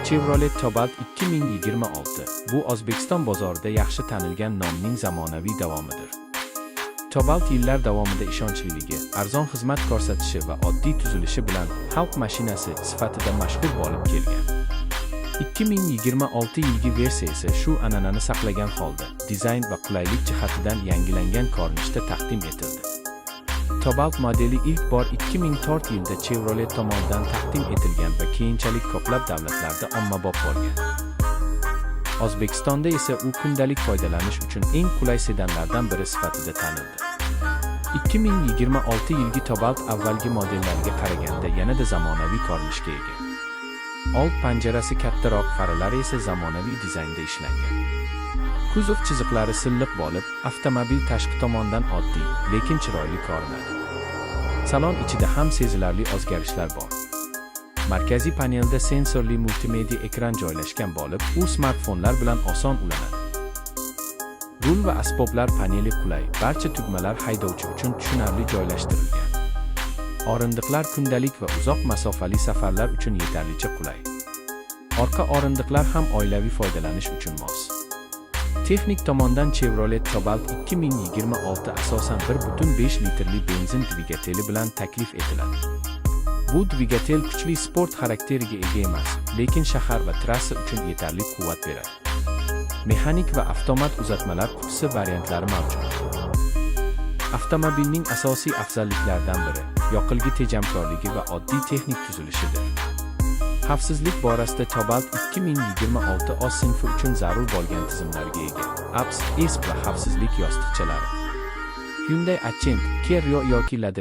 Chevrolet Cobalt 2026. Bu O'zbekiston bozorida yaxshi tanilgan nomning zamonaviy davomidir. Cobalt yillar davomida ishonchliligi, arzon xizmat ko'rsatishi va oddiy tuzilishi bilan xalq mashinasi sifatida mashhur bo'lib kelgan. 2026 yilgi versiya esa shu an'anani saqlagan holda, dizayn va qulaylik jihatidan yangilangan ko'rinishda taqdim etildi. Cobalt modeli ilk bor 2004 yilda Chevrolet tomonidan taqdim etilgan va keyinchalik ko'plab davlatlarda ommabop bo'lgan. O'zbekistonda esa u kundalik foydalanish uchun eng qulay sedanlardan biri sifatida tanildi. 2026 yilgi Cobalt avvalgi modellariga qaraganda yanada zamonaviy ko'rinishga ega. Old panjarasi kattaroq, faralari esa zamonaviy dizaynda ishlangan. Kuzov chiziqlari silliq bo'lib, avtomobil tashqi tomondan oddiy, lekin chiroyli ko'rinadi. Salon ichida ham sezilarli o'zgarishlar bor. Markaziy panelda sensorli multimedia ekran joylashgan bo'lib, u smartfonlar bilan oson ulanadi. Rul va asboblar paneli qulay, barcha tugmalar haydovchi uchun tushunarli joylashtirilgan. O'rindiqlar kundalik va uzoq masofali safarlar uchun yetarlicha qulay. Orqa o'rindiqlar ham oilaviy foydalanish uchun mos. Texnik tomondan Chevrolet Cobalt 2026 asosan 1.5 litrli benzin dvigateli bilan taklif etiladi. Bu dvigatel kuchli sport xarakteriga ega emas, lekin shahar va trassa uchun yetarli quvvat beradi. Mexanik va avtomat uzatmalar qutisi variantlari mavjud. Avtomobilning asosiy afzalliklaridan biri yoqilg'i tejamkorligi va oddiy texnik tuzilishidir. Xavfsizlik borasida Cobalt 2026 o'z sinfi uchun zarur bo'lgan tizimlarga ega. ABS, ESP va xavfsizlik yostiqchalari. Hyundai Accent, Kia Rio yoki Lada